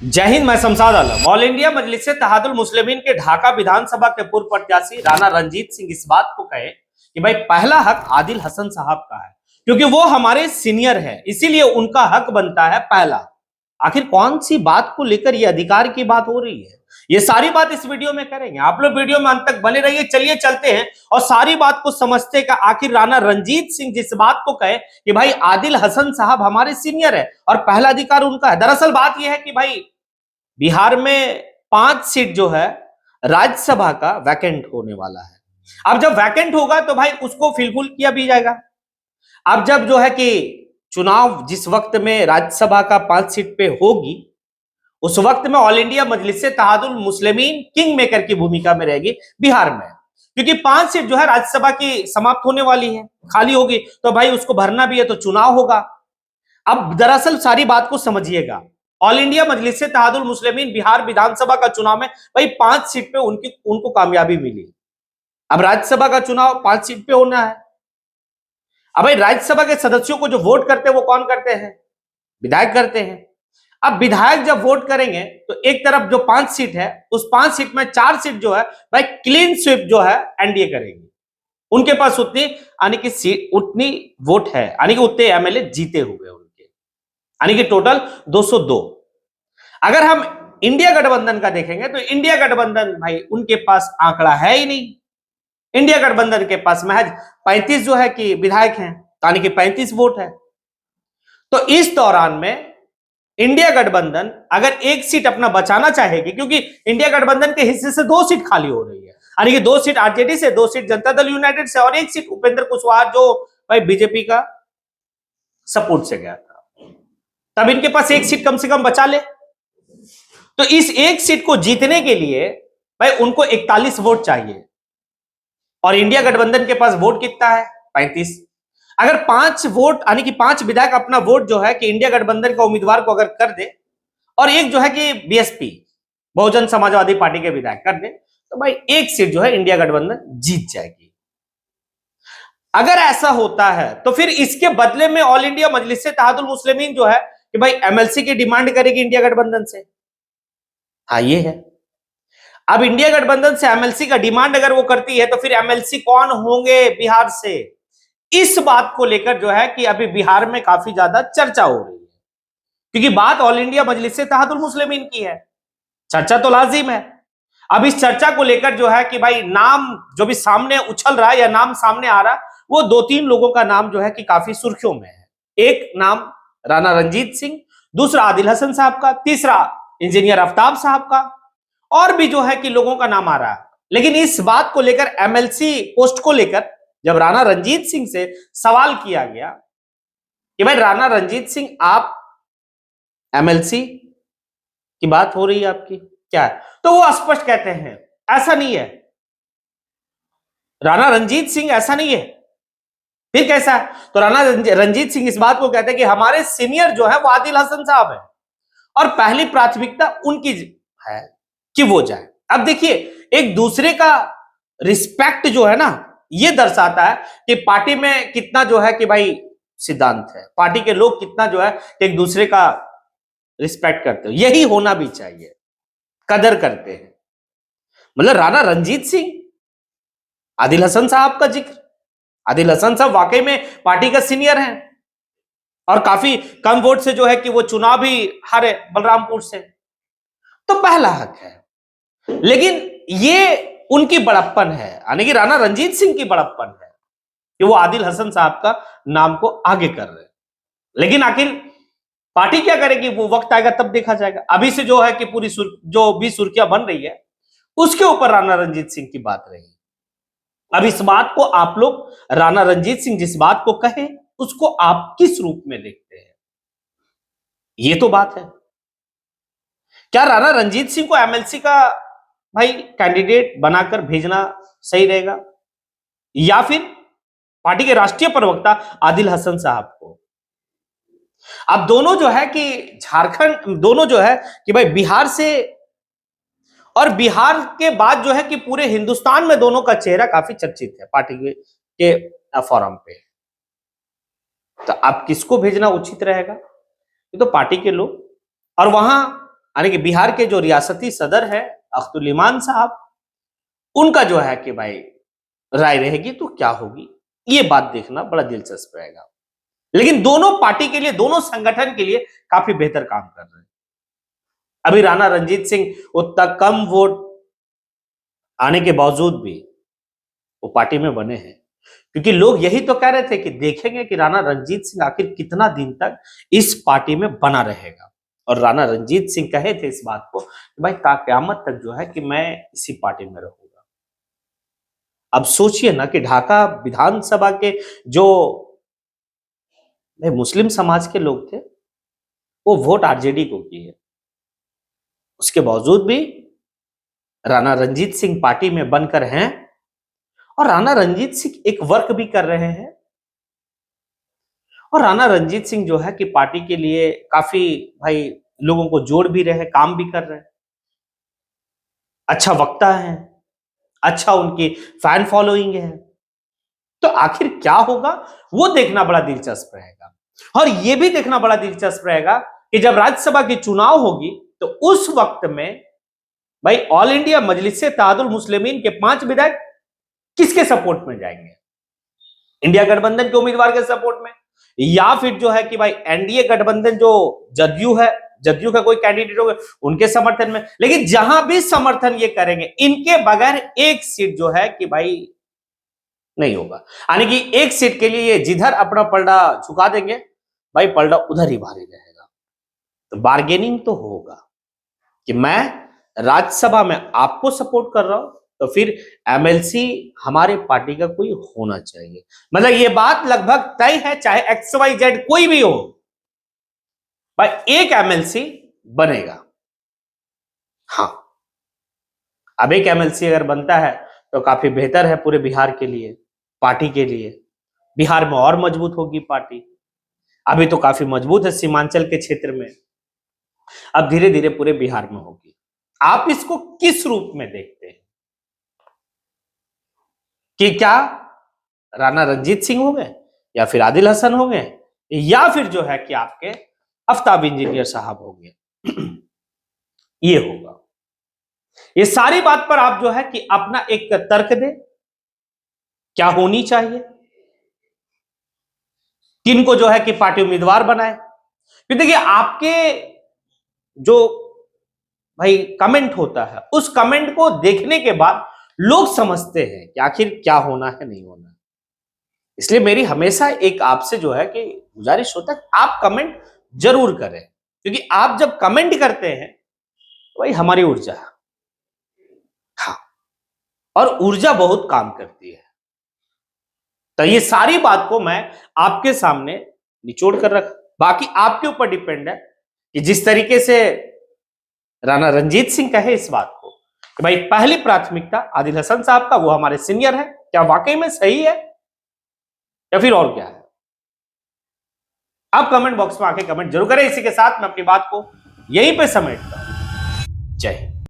जय हिंद। मैं शमशाद आलम। All India मजलिस इत्तेहादुल मुस्लिमीन के ढाका विधानसभा के पूर्व प्रत्याशी राणा रंजीत सिंह इस बात को कहे कि भाई पहला हक आदिल हसन साहब का है, क्योंकि वो हमारे सीनियर है, इसीलिए उनका हक बनता है पहला। आखिर कौन सी बात को लेकर ये अधिकार की बात हो रही है, ये सारी बात इस वीडियो में करेंगे। आप लोग वीडियो में अंत तक बने रहिए। चलिए चलते हैं और सारी बात को समझते हैं कि आखिर राणा रंजीत सिंह जिस बात को कहे कि भाई आदिल हसन साहब हमारे सीनियर है और पहला अधिकार उनका है। दरअसल बात यह है कि भाई बिहार में 5 सीट जो है राज्यसभा का वैकेंट होने वाला है। अब जब वैकेंट होगा तो भाई उसको फिलफुल किया भी जाएगा। अब जब जो है कि चुनाव जिस वक्त में राज्यसभा का 5 सीट पे होगी, उस वक्त में ऑल इंडिया मजलिस इत्तेहादुल मुस्लिमीन किंग मेकर की भूमिका में रहेगी बिहार में, क्योंकि 5 सीट जो है राज्यसभा की समाप्त होने वाली है, खाली होगी, तो भाई उसको भरना भी है, तो चुनाव होगा। अब दरअसल सारी बात को समझिएगा। ऑल इंडिया मजलिस इत्तेहादुल मुस्लिमीन बिहार विधानसभा का चुनाव में भाई 5 सीट पे उनको कामयाबी मिली। अब राज्यसभा का चुनाव 5 सीट पे होना है। अब भाई राज्यसभा के सदस्यों को जो वोट करते हैं वो कौन करते हैं? विधायक करते हैं। अब विधायक जब वोट करेंगे तो एक तरफ जो 5 सीट है, उस 5 सीट में 4 सीट जो है भाई क्लीन स्वीप जो है एनडीए करेगी। उनके पास उतनी यानी कि सीट उतनी वोट है, यानी कि उतने एमएलए जीते हुए उनके, यानी कि टोटल 202। अगर हम इंडिया गठबंधन का देखेंगे तो इंडिया गठबंधन भाई उनके पास आंकड़ा है ही नहीं। इंडिया गठबंधन के पास महज 35 जो है कि विधायक हैं, यानी कि 35 वोट है। तो इस दौरान में इंडिया गठबंधन अगर एक सीट अपना बचाना चाहेगी, क्योंकि इंडिया गठबंधन के हिस्से से 2 सीट खाली हो रही है, यानी कि 2 सीट आरजेडी से, 2 सीट जनता दल यूनाइटेड से और 1 सीट उपेंद्र कुशवाहा जो भाई बीजेपी का सपोर्ट से गया था, तब इनके पास 1 सीट कम से कम बचा ले। तो इस 1 सीट को जीतने के लिए भाई उनको 41 वोट चाहिए, और इंडिया गठबंधन के पास वोट कितना है? 35। अगर 5 वोट यानी कि 5 विधायक अपना वोट जो है कि इंडिया गठबंधन का उम्मीदवार को अगर कर दे, और एक जो है कि बीएसपी बहुजन समाजवादी पार्टी के विधायक कर दे, तो भाई 1 सीट जो है इंडिया गठबंधन जीत जाएगी। अगर ऐसा होता है तो फिर इसके बदले में ऑल इंडिया मजलिस इत्तेहादुल मुस्लिमीन जो है कि भाई एमएलसी की डिमांड करेगी इंडिया गठबंधन से। हाँ, ये है। अब इंडिया गठबंधन से एमएलसी का डिमांड अगर वो करती है तो फिर एमएलसी कौन होंगे बिहार से? इस बात को लेकर जो है कि अभी बिहार में काफी ज्यादा चर्चा हो रही है, क्योंकि बात ऑल इंडिया मजलिस इत्तेहादुल मुस्लिमीन की है। चर्चा तो लाजिम है। अब इस चर्चा को लेकर जो है कि भाई नाम जो भी सामने उछल रहा है या नाम सामने आ रहा, वो 2-3 लोगों का नाम जो है कि काफी सुर्खियों में है। एक नाम राणा रंजीत सिंह, दूसरा आदिल हसन साहब का, तीसरा इंजीनियर आफ्ताब साहब का, और भी जो है कि लोगों का नाम आ रहा है। लेकिन इस बात को लेकर एमएलसी पोस्ट को लेकर जब राणा रंजीत सिंह से सवाल किया गया कि भाई राणा रंजीत सिंह आप एमएलसी की बात हो रही है आपकी क्या है, तो वो स्पष्ट कहते हैं ऐसा नहीं है, राणा रंजीत सिंह ऐसा नहीं है। फिर कैसा है? तो राणा रंजीत सिंह इस बात को कहते हैं कि हमारे सीनियर जो है वो आदिल हसन साहब है और पहली प्राथमिकता उनकी है कि वो जाए। अब देखिए, एक दूसरे का रिस्पेक्ट जो है ना, ये दर्शाता है कि पार्टी में कितना जो है कि भाई सिद्धांत है, पार्टी के लोग कितना जो है कि एक दूसरे का रिस्पेक्ट करते हो। यही होना भी चाहिए, कदर करते हैं। मतलब राणा रंजीत सिंह, आदिल हसन साहब का जिक्र, आदिल हसन साहब वाकई में पार्टी का सीनियर हैं और काफी कम वोट से जो है कि वो चुनाव भी हारे बलरामपुर से, तो पहला हक है। लेकिन ये उनकी बड़प्पन है, यानी कि राणा रंजीत सिंह की बड़प्पन है कि वो आदिल हसन साहब का नाम को आगे कर रहे हैं। लेकिन आखिर पार्टी क्या करेगी, वो वक्त आएगा तब देखा जाएगा। अभी से जो है कि पूरी जो भी सुर्खियां बन रही है उसके ऊपर राणा रंजीत सिंह की बात रही। अब इस बात को आप लोग, राणा रंजीत सिंह जिस बात को कहे उसको आप किस रूप में देखते हैं, ये तो बात है। क्या राणा रंजीत सिंह को एमएलसी का भाई कैंडिडेट बनाकर भेजना सही रहेगा, या फिर पार्टी के राष्ट्रीय प्रवक्ता आदिल हसन साहब को? अब दोनों जो है कि झारखंड, दोनों जो है कि भाई बिहार से, और बिहार के बाद जो है कि पूरे हिंदुस्तान में दोनों का चेहरा काफी चर्चित है पार्टी के फोरम पे। तो अब किसको भेजना उचित रहेगा, ये तो पार्टी के लोग, और वहां यानी कि बिहार के जो रियासती सदर है अख्तुल इमान साहब, उनका जो है कि भाई राय रहेगी तो क्या होगी, ये बात देखना बड़ा दिलचस्प रहेगा। लेकिन दोनों पार्टी के लिए, दोनों संगठन के लिए काफी बेहतर काम कर रहे हैं। अभी राणा रंजीत सिंह उतना कम वोट आने के बावजूद भी वो पार्टी में बने हैं, क्योंकि लोग यही तो कह रहे थे कि देखेंगे कि राणा रंजीत सिंह आखिर कितना दिन तक इस पार्टी में बना रहेगा। और राणा रंजीत सिंह कहे थे इस बात को कि भाई ता क़यामत तक जो है कि मैं इसी पार्टी में रहूंगा। अब सोचिए ना कि ढाका विधानसभा के जो मुस्लिम समाज के लोग थे वो वोट आरजेडी को किए, उसके बावजूद भी राणा रंजीत सिंह पार्टी में बनकर हैं और राणा रंजीत सिंह एक वर्क भी कर रहे हैं। और राणा रंजीत सिंह जो है कि पार्टी के लिए काफी भाई लोगों को जोड़ भी रहे, काम भी कर रहे हैं, अच्छा वक्ता है, अच्छा उनकी फैन फॉलोइंग है। तो आखिर क्या होगा वो देखना बड़ा दिलचस्प रहेगा। और यह भी देखना बड़ा दिलचस्प रहेगा कि जब राज्यसभा की चुनाव होगी तो उस वक्त में भाई ऑल इंडिया मजलिस इत्तेहादुल मुस्लिमीन के 5 विधायक किसके सपोर्ट में जाएंगे, इंडिया गठबंधन के उम्मीदवार के सपोर्ट में, या फिर जो है कि भाई एनडीए गठबंधन जो जदयू है, जदयू का कोई कैंडिडेट होगा उनके समर्थन में। लेकिन जहां भी समर्थन ये करेंगे, इनके बगैर एक सीट जो है कि भाई नहीं होगा। यानी कि एक सीट के लिए ये जिधर अपना पलड़ा झुका देंगे भाई पलड़ा उधर ही भारी रहेगा। तो बार्गेनिंग तो होगा कि मैं राज्यसभा में आपको सपोर्ट कर रहा हूं तो फिर एमएलसी हमारे पार्टी का कोई होना चाहिए। मतलब ये बात लगभग तय है, चाहे XYZ कोई भी हो भाई एक एमएलसी बनेगा। हाँ, अब एक एमएलसी अगर बनता है तो काफी बेहतर है पूरे बिहार के लिए, पार्टी के लिए। बिहार में और मजबूत होगी पार्टी, अभी तो काफी मजबूत है सीमांचल के क्षेत्र में, अब धीरे धीरे पूरे बिहार में होगी। आप इसको किस रूप में देखते हैं कि क्या राणा रंजीत सिंह हो गए या फिर आदिल हसन हो गए या फिर जो है कि आपके आफ्ताब इंजीनियर साहब हो गए ये होगा। ये सारी बात पर आप जो है कि अपना एक तर्क दे, क्या होनी चाहिए, किनको जो है कि पार्टी उम्मीदवार बनाए। फिर देखिए आपके जो भाई कमेंट होता है उस कमेंट को देखने के बाद लोग समझते हैं कि आखिर क्या होना है नहीं होना है। इसलिए मेरी हमेशा एक आपसे जो है कि गुजारिश होता है आप कमेंट जरूर करें, क्योंकि आप जब कमेंट करते हैं तो भाई हमारी ऊर्जा, हाँ, और ऊर्जा बहुत काम करती है। तो ये सारी बात को मैं आपके सामने निचोड़ कर रखा, बाकी आपके ऊपर डिपेंड है कि जिस तरीके से राणा रंजीत सिंह कहे इस बात को कि भाई पहली प्राथमिकता आदिल हसन साहब का, वो हमारे सीनियर है, क्या वाकई में सही है या फिर और क्या है। आप कमेंट बॉक्स में आके कमेंट जरूर करें। इसी के साथ मैं अपनी बात को यहीं पे समेटता हूं। जय हिंद।